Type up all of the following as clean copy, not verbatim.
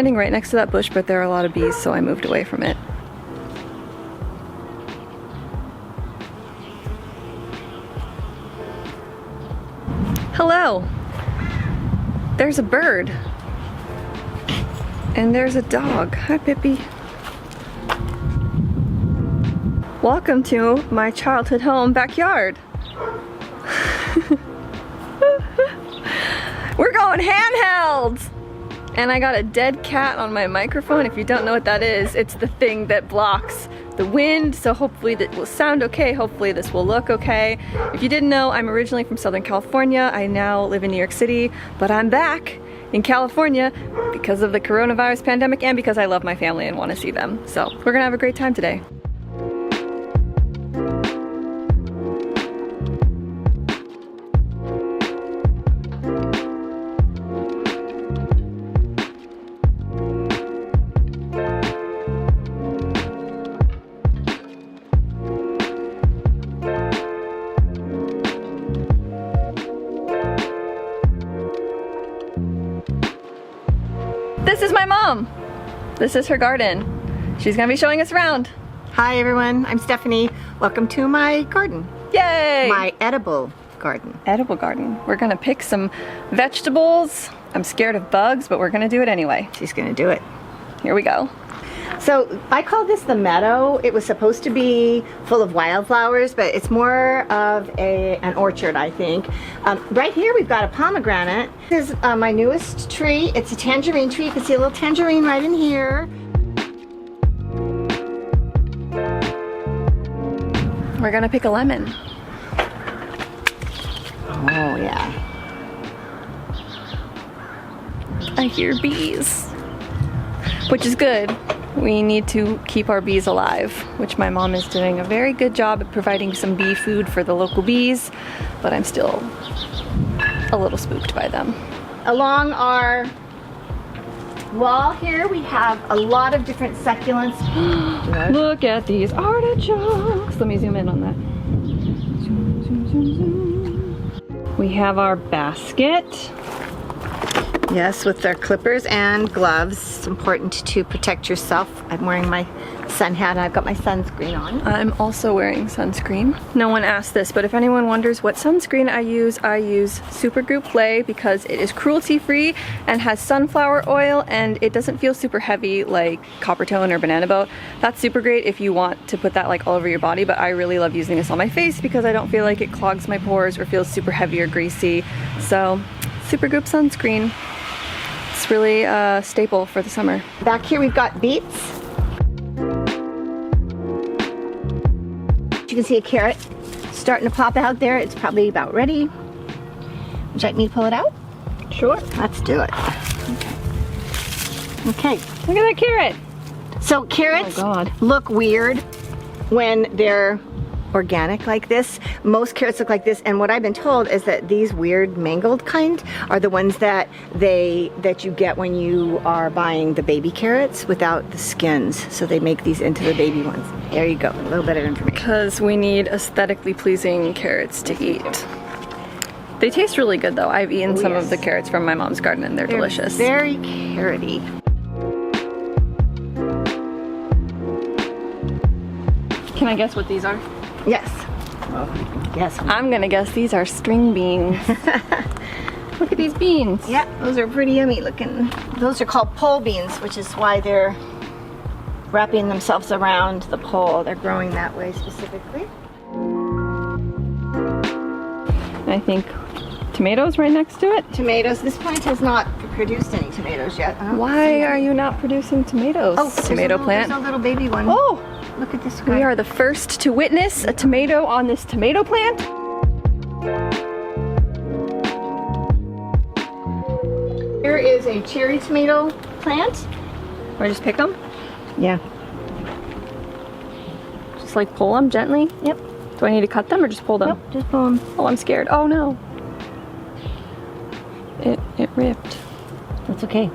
standing right next to that bush, but there are a lot of bees, so I moved away from it. Hello! There's a bird. And there's a dog. Hi, Pippi. Welcome to my childhood home backyard. We're going handheld! And I got a dead cat on my microphone. If you don't know what that is, it's the thing that blocks the wind, so hopefully that will sound okay. Hopefully this will look okay. If you didn't know, I'm originally from Southern California. I now live in New York City, but I'm back in California because of the coronavirus pandemic and because I love my family and want to see them. So we're gonna have a great time today. This is my mom. This is her garden. She's gonna be showing us around. Hi everyone, I'm Stephanie. Welcome to my garden. Yay! My edible garden. Edible garden. We're gonna pick some vegetables. I'm scared of bugs, but we're gonna do it anyway. She's gonna do it. Here we go. So I call this the meadow. It was supposed to be full of wildflowers, but it's more of an orchard, I think. Right here we've got a pomegranate. This is my newest tree. It's a tangerine tree. You can see a little tangerine right in here. We're gonna pick a lemon. Oh yeah. I hear bees, which is good. We need to keep our bees alive, which my mom is doing a very good job at providing some bee food for the local bees, but I'm still a little spooked by them. Along our wall here we have a lot of different succulents. Look at these artichokes. Let me zoom in on that. Zoom, zoom, zoom, zoom. We have our basket. Yes, with their clippers and gloves. It's important to protect yourself. I'm wearing my sun hat and I've got my sunscreen on. I'm also wearing sunscreen. No one asked this, but if anyone wonders what sunscreen I use Supergoop Play because it is cruelty-free and has sunflower oil and it doesn't feel super heavy like Copper Tone or Banana Boat. That's super great if you want to put that like all over your body, but I really love using this on my face because I don't feel like it clogs my pores or feels super heavy or greasy. So, Supergoop sunscreen. It's really a staple for the summer. Back here we've got beets. You can see a carrot starting to pop out there. It's probably about ready. Would you like me to pull it out? Sure. Let's do it. Okay. Look at that carrot. So carrots look weird when they're organic like this. Most carrots look like this, and what I've been told is that these weird mangled kind are the ones that you get when you are buying the baby carrots without the skins. So they make these into the baby ones. There you go, a little bit of information. Because we need aesthetically pleasing carrots to eat. They taste really good though. I've eaten some of the carrots from my mom's garden and they're delicious. Very carroty. Can I guess what these are? Yes. Yes. I'm gonna guess these are string beans. Look at these beans. Yeah, those are pretty yummy looking. Those are called pole beans, which is why they're wrapping themselves around the pole. They're growing that way specifically. I think tomatoes right next to it. Tomatoes. This plant has not produced any tomatoes yet. Why are you not producing tomatoes? Oh, tomato plant. There's a little baby one. Oh! Look at this guy. We are the first to witness a tomato on this tomato plant. Here is a cherry tomato plant. Or just pick them? Yeah. Just like pull them gently? Yep. Do I need to cut them or just pull them? Nope, just pull them. Oh, I'm scared. Oh no. It ripped. That's okay.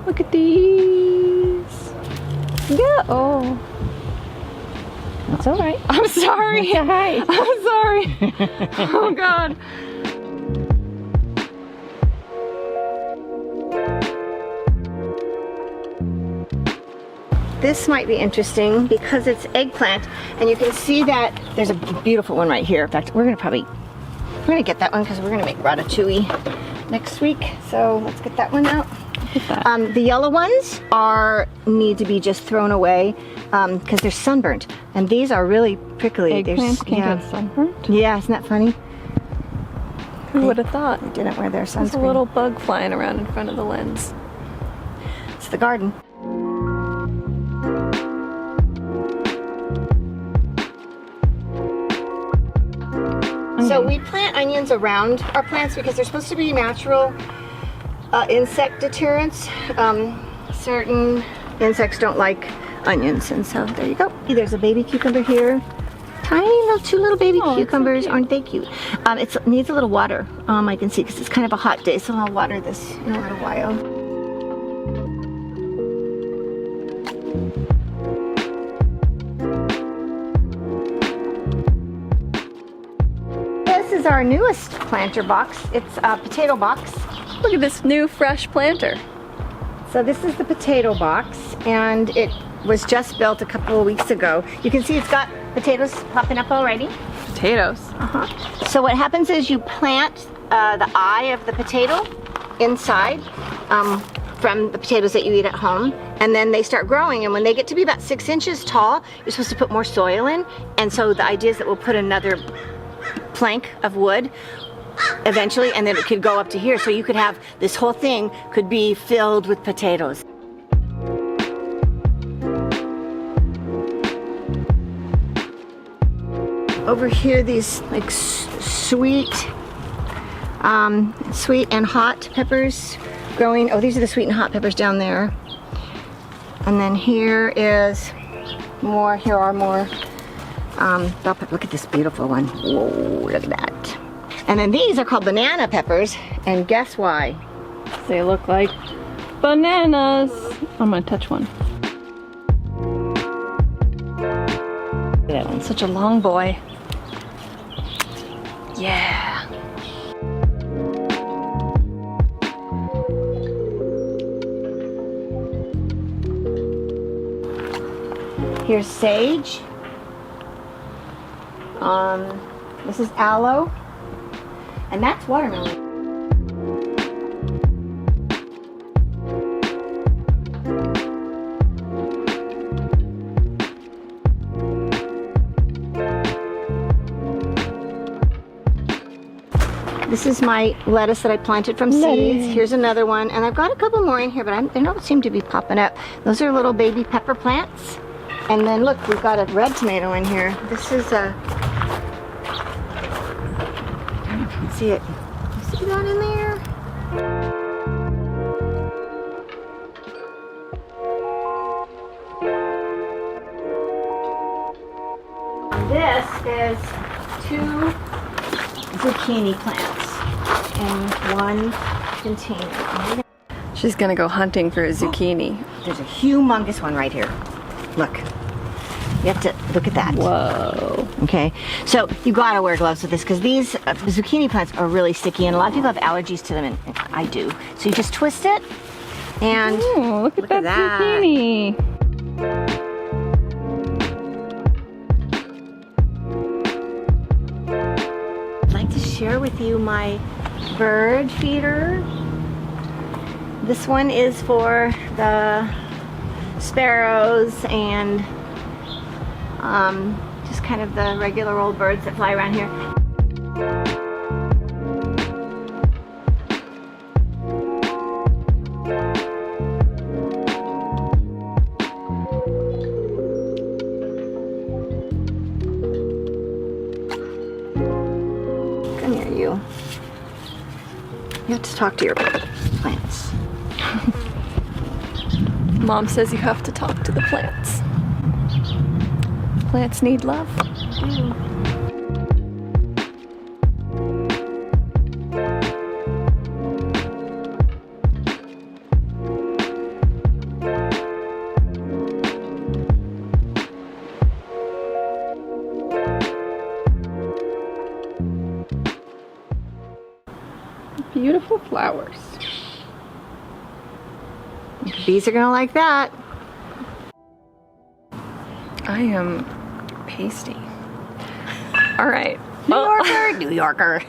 Look at these. Yeah. Oh. That's all right. I'm sorry. That's all right. I'm sorry. Oh God. this might be interesting because it's eggplant, and you can see that there's a beautiful one right here. In fact, we're gonna get that one because we're gonna make ratatouille next week. So let's get that one out. The yellow ones need to be just thrown away because they're sunburnt, and these are really prickly. Eggplants can't get sunburnt? Yeah, isn't that funny? Who would have thought? They didn't wear their sunscreen. There's a little bug flying around in front of the lens. It's the garden. So we plant onions around our plants because they're supposed to be natural insect deterrents. Certain insects don't like onions, and so there you go. There's a baby cucumber here. Tiny little, two little baby cucumbers. So aren't they cute? It needs a little water. I can see because it's kind of a hot day, so I'll water this in a little while. This is our newest planter box. It's a potato box. Look at this new fresh planter. So this is the potato box, and it was just built a couple of weeks ago. You can see it's got potatoes popping up already. Potatoes? So what happens is you plant the eye of the potato inside from the potatoes that you eat at home, and then they start growing, and when they get to be about 6 inches tall, you're supposed to put more soil in, and so the idea is that we'll put another plank of wood eventually, and then it could go up to here, so you could have this whole thing could be filled with potatoes. Over here, these like sweet and hot peppers growing. Oh, these are the sweet and hot peppers down there. And then here is more. Here are more bell pepper. Look at this beautiful one. Whoa, look at that. And then these are called banana peppers. And guess why? They look like bananas. I'm gonna touch one. Look at that one, such a long boy. Yeah. Here's sage. This is aloe. And that's watermelon. This is my lettuce that I planted from seeds. Here's another one, and I've got a couple more in here, but they don't seem to be popping up. Those are little baby pepper plants. And then look, we've got a red tomato in here. This is a, I don't know if you can see it. You see that in there? This is 2 zucchini plants in one container. She's gonna go hunting for a zucchini. There's a humongous one right here. Look. You have to look at that. Whoa. Okay, so you gotta wear gloves with this because these zucchini plants are really sticky, and a lot of people have allergies to them, and I do. So you just twist it, and ooh, look at that zucchini. I'd like to share with you my bird feeder. This one is for the sparrows and just kind of the regular old birds that fly around here. Come here, you. You have to talk to your plants. Mom says you have to talk to the plants. Plants need love. Beautiful flowers. Bees are gonna like that. I am pasty. All right. New Yorker.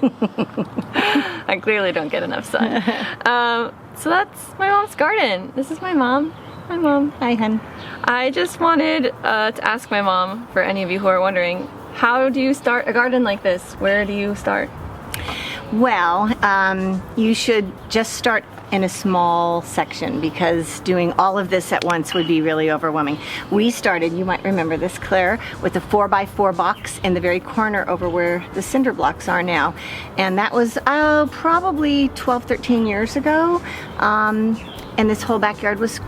I clearly don't get enough sun. So that's my mom's garden. This is my mom. Hi, Mom. Hi, hun. I just wanted to ask my mom, for any of you who are wondering, how do you start a garden like this? Where do you start? Well, you should just start in a small section because doing all of this at once would be really overwhelming. We started, you might remember this, Claire, with a 4x4 box in the very corner over where the cinder blocks are now. And that was probably 12, 13 years ago. And this whole backyard was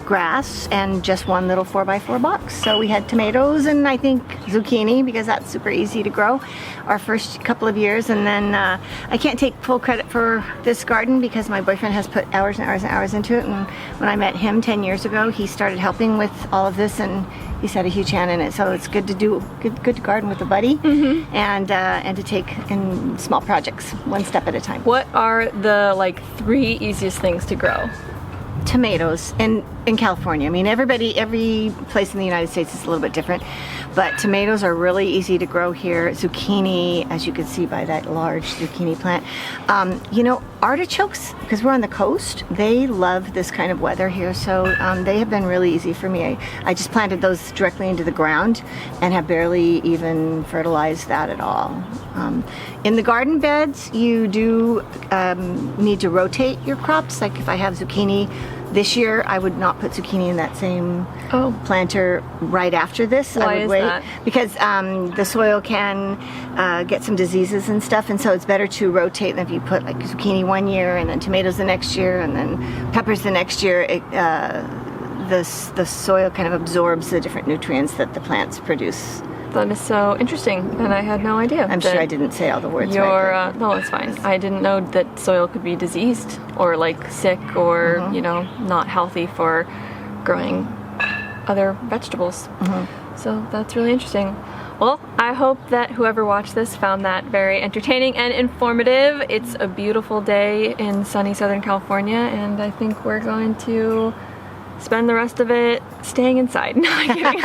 grass and just one little 4x4 box. So we had tomatoes and I think zucchini because that's super easy to grow our first couple of years. And then I can't take full credit for this garden because my boyfriend has put hours and hours and hours into it. And when I met him 10 years ago, he started helping with all of this and he's had a huge hand in it. So it's good to do, good to garden with a buddy and to take in small projects, one step at a time. What are the like 3 easiest things to grow? Tomatoes in California. I mean, every place in the United States is a little bit different, but tomatoes are really easy to grow here. Zucchini, as you can see by that large zucchini plant. You know, artichokes, because we're on the coast, they love this kind of weather here, so they have been really easy for me. I just planted those directly into the ground and have barely even fertilized that at all. In the garden beds, you do need to rotate your crops. Like if I have zucchini this year, I would not put zucchini in that same planter right after this. Why I would is wait that? Because the soil can get some diseases and stuff, and so it's better to rotate than if you put like zucchini one year and then tomatoes the next year and then peppers the next year. The soil kind of absorbs the different nutrients that the plants produce. That is so interesting, and I had no idea. I'm sure I didn't say all the words right. No, it's fine. I didn't know that soil could be diseased or like sick or, you know, not healthy for growing other vegetables. So that's really interesting. Well, I hope that whoever watched this found that very entertaining and informative. It's a beautiful day in sunny Southern California, and I think we're going to spend the rest of it staying inside. No, I'm kidding.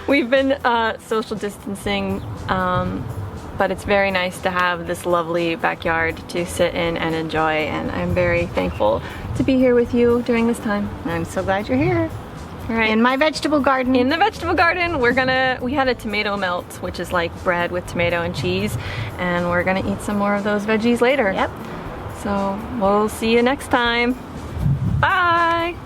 We've been social distancing, but it's very nice to have this lovely backyard to sit in and enjoy, and I'm very thankful to be here with you during this time. I'm so glad you're here. All right. In my vegetable garden. In the vegetable garden, we had a tomato melt, which is like bread with tomato and cheese, and we're gonna eat some more of those veggies later. Yep. So we'll see you next time. Bye!